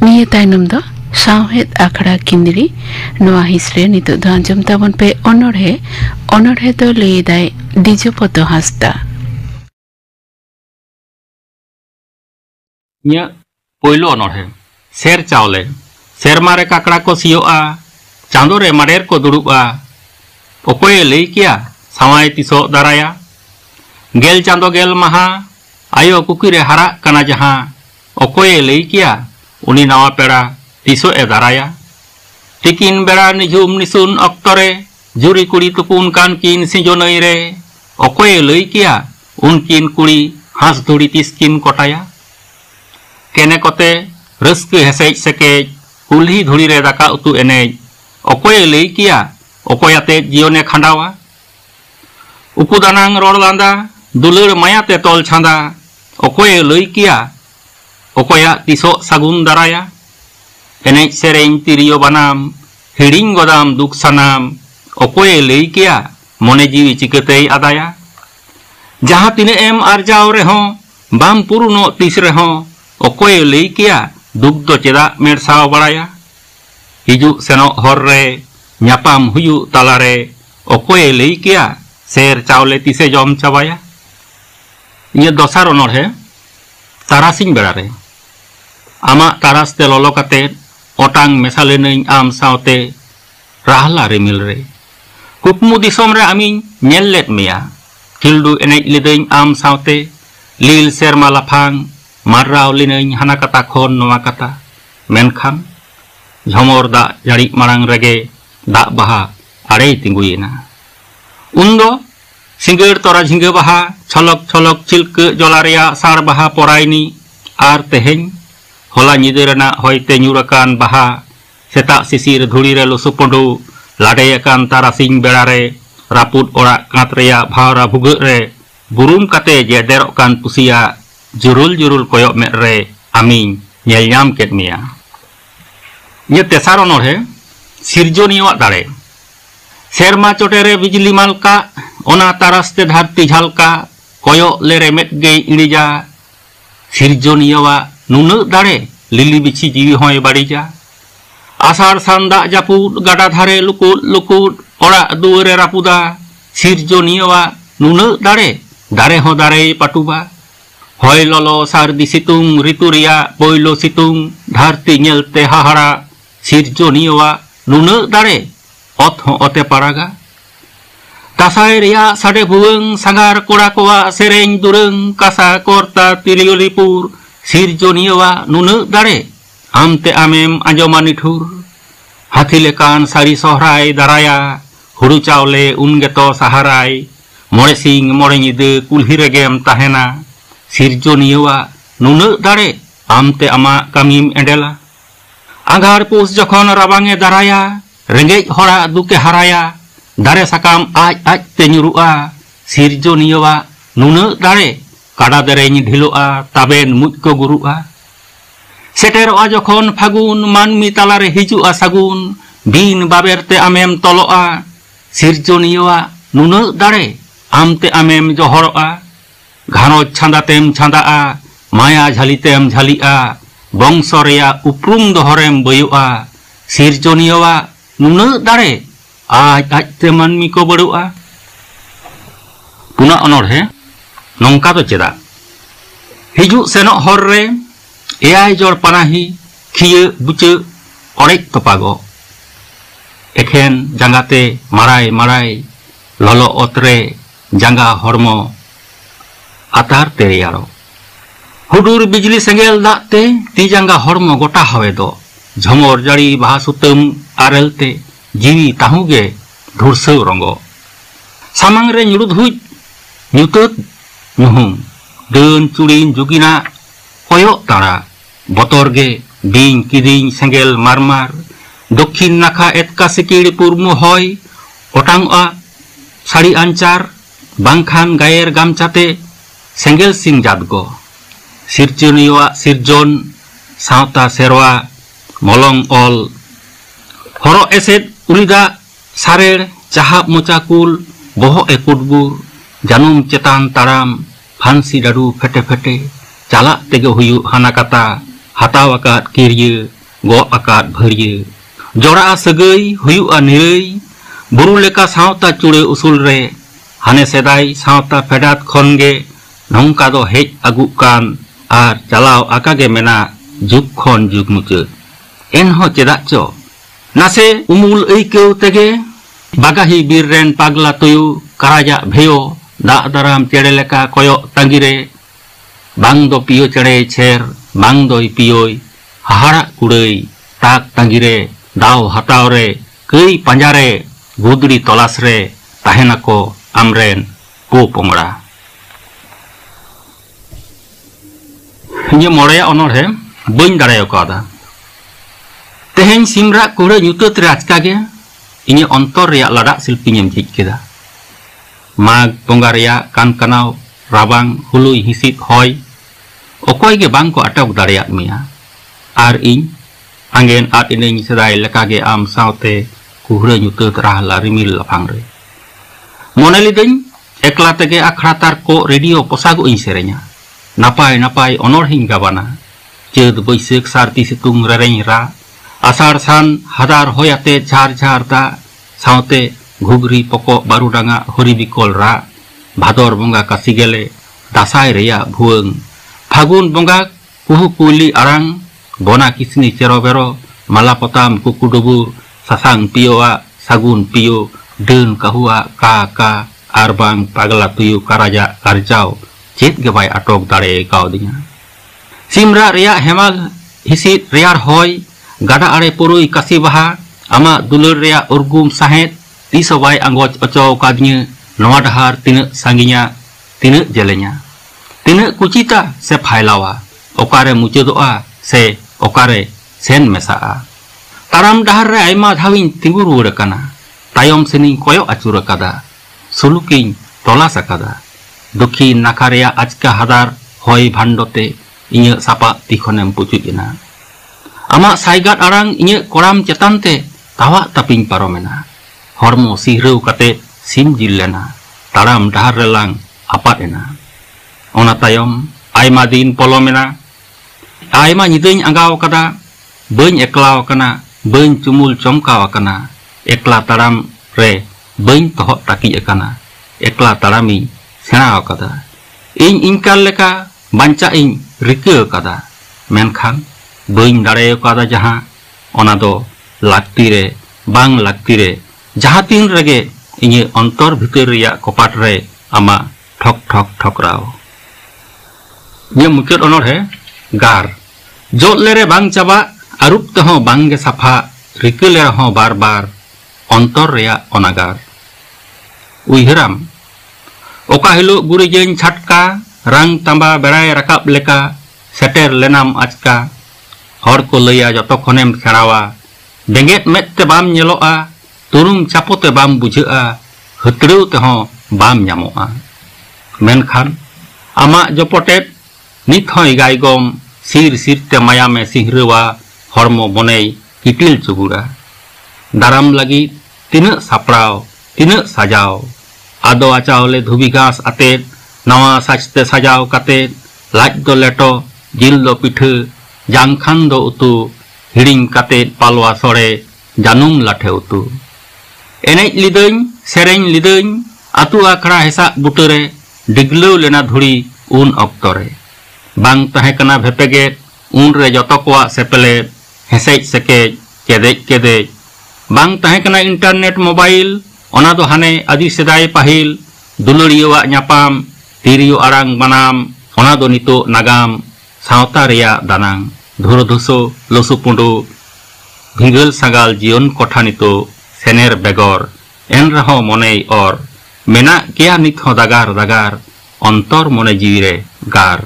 निये तायनम दो सावहेद आखड़ा किंदरी नोआ हिसरे नितो दो आंजम ताबन पे ओनोढ़े दो लेदाय डिजोपतो Hansda nya poilo onorhe ser chaole ser mare kakra ko sioa chando re mader ko duruba okoye lei kia samay tiso daraya gel chando gel maha ayo kukire hara kana jaha okoye lei kia uni nawa pera tiso e daraya tikin bera nijum nisun oktore juri kuri tupun kan kin sinjonai re okoye lei kia unkin kuri has dhuri tiskin kotaya kene kote röske hesej sekej kulhi dhuri re daka utu enej okoye lei kia okoyate jione khandawa upudanang ror landa dulur mayate tol chanda okoye lei kia okoya tiso sagun daraya enej sereng tirio banam hiring godam duk sanam okoye lei kia mone jiwi chikatei adaya jaha tine em arjao rehon bam puruno tis rehon okoye lei kia duk do cheda mersaw baraya hiju seno hor re nyapam huyu talare okoye lei kia ser chaule tise jom chabaya iye dosar onorhe tarasing berare ama taras te lolo kate otang mesale neñ am saute rahla remil re kupmu disom re amin nyellet meya kildu enej ledeñ am saute lil serma laphang marraw lineñ hana kata khon noa kata menkhan jhomor da jari marang rege da baha arei tinguyena undo singgir tora jhingge baha cholok cholok chilke jolaria sar baha poraini ar teheñ hola nyide rena hoyte nyurakan baha seta sisir dhuri re losupondu ladeyakan tarasing berare raput orak katreya bhara bhuguk re burum kate jederokan pusia jurul jurul koyok med re amin nyel nyam ket mia ye tesar onorhe sirjoniya dare serma chotere bijli malka ona taraste dharti jhalka koyok le remet ge ilija sirjoniya nunu dare lili bichi jiwi hoy barija asar sanda japud gada dhare lukut lukut ora duore rapuda sirjoniya nunu dare dare ho dare patuba hoy lolo sardi situng rituria boilo situng dharti nyelte hahara sirjoniya nunu dare ot ho ote paraga tasai ria sade bueng sangar kora koa sereng dureng kasa korta tiliulipur sirjoniya nunu dare amte amem anjomani thur hathi lekan sari sohrai daraya huru chaule ungeto saharai more sing more nyide kulhi regem tahena sirjoniya nunu dare amte ama kamim endela agar pus jokhon rabange daraya rengej hora duke haraya dare sakam aj aj te nyurua sirjoniya nunu dare kada dereny dhiloa taben muj ko gurua seteroa jokhon fagun manmi talare hijua sagun bin baberte amem toloa sirjoniya nunu dare amte amem johoroa घानो छांदातेम छांदाआ माया झालितेम झालिआ बंशो रेया उपरुम दोहरेम बयुआ सिरजनिया नुना दारे आज आजते मानमी को बड़ुआ पुना अनोढ़े नौका तो चेदा हिजु सेनो हर रे AI जोर पनाही खिये बुचे ओरेक तोपागो एखेन जांगाते माराय माराय ललो ओतरे जांगा Harmu atar teriyaro hudur bijli sengel dakte tijanga hormo gota hawe do jhomor jari bahasutem arelte jiwi tahuge dhurse rongo samang re nyurud huj nyutut nyuhum deun culin jugina koyok tara botor ge ding kiding sengel marmar dokhin nakha etka sikiri purmu hoy otang a sari ancar bangkhan gayer gamchate Senggel sing jadgo sirjoniya sirjon sauta serwa molong ol horo eset ulida sarer cahap mocakul boho ekudbur janum cetan taram fansi daru fete fete calak tege huyu hana kata hataw akat kirye go akat bharye jora sagai huyu'a nirei buru leka sawta chure usul re hane sedai sawta fedat khonge nongka do hej agu kan ar chalaw akage mena juk khon juk muchut enho chedak cho nase umul eikeu tege bagahi bir ren pagla tuyu karaja bheo dak daram chede leka koyok tangire bang do piyo chede cher bang doi piyoi hahara kudei tak tangire daw hataw re kei panjare gudri tolas re tahenako amren po pongra Ini moreya onor he bain daray kada tehen simra kure nyutut rachka ge ini ontor ya ladak silpinyem jik keda mag pongaria kan kanau rabang hului hisit hoy okoy ge bang ko atok darayat mia ar in angen at ining sedai lekage am saute kuhre nyutut rah larimil lapang re moneli den ekla tege akhratar ko radio posagu in serenya napai onor hingga bana ced boisek sarti situng rereng ra asar san hadar hoyate jar da saute ghugri पको बारुडांगा हरिबिकल रा भादर बंगा कासिगेले दासाय रेया भुवंग फागुन बंगा कुहु कुली आरांग बना किसनी चेरो बेरो मालापताम कुकुडुबु सासांग पियोआ सागुन पियो then काहुआ का आरबांग पागला तुयु काराजा कारजाव चेत गेबाय आटक दाड़े गाव दिया सिमरा रेया हेमाल हिसित रेयार होय गाडा आड़े पुरुई कासी बाहा आमा दुलर रेया उर्गुम साहेत Tisawai anggot ocow kadnya noa dahar tina sanginya tina jelenya tina kucita se phailawa okare mucedoa se okare sen mesaa taram dahar re aima dhawin tingu ruwar kana tayom seni koyok acur kada suluking tolas akada dokhin nakareya ajka hadar hoy bhandote inya sapa tikhonem pucujina ama saigat arang inya koram cetante tawa taping paromena hormo sihreu kate sim jillena taram dahar relang apat ena ona tayom aima din polomena aima nyideng anggaw kada beun eklaw kana beun cumul comkaw kana ekla taram re beun tohok taki ekana ekla tarami senaw kada ing ingkal leka banca ing rike kada menkhan beun dare kada jaha ona do lakti re bang lakti re jahatin rege ini ontor bhitor reya kopat re ama thok raw ye mukir onor he gar jot lere bang chaba arup teho bang ge safa rikele ho bar ontor reya onagar uihiram oka hilo guri jeun chatka rang tamba berai rakap leka seter lenam ajka hor ko leya joto khonem serawa denget met te bam nyeloa turung capote bam bujea hetreu teho bam nyamoa menkhan ama jopotet nit hoy gaigom sir te mayame sihrewa hormo bonei kitil cugura daram lagi tina sapraw tina sajaw ado achawle dhubi gas atet nawa sajte sajaw kate laj do leto jil do pithe jangkhan do utu hiring kate palwa sore janum lathe utu enej lideng sereng lideng atu akra hesa butere diglo lena dhuri un oktore bang tahe kana bhepege un re joto kwa sepele hesej seke kedej bang tahe kana internet mobile ona do hane adi sedai pahil duluriwa nyapam tiriyo arang manam ona do nito nagam sawta reya danang dhuroduso losupundu bhingal sagal jion kothanito sener begor enraho monei or mena kia nit ho dagar ontor mone jiwire gar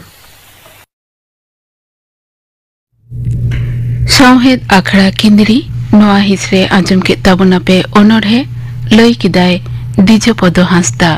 Sawhed akhra kindri noa hisre ajam ke tabuna pe onor he loi kidai Dijopodo Hasda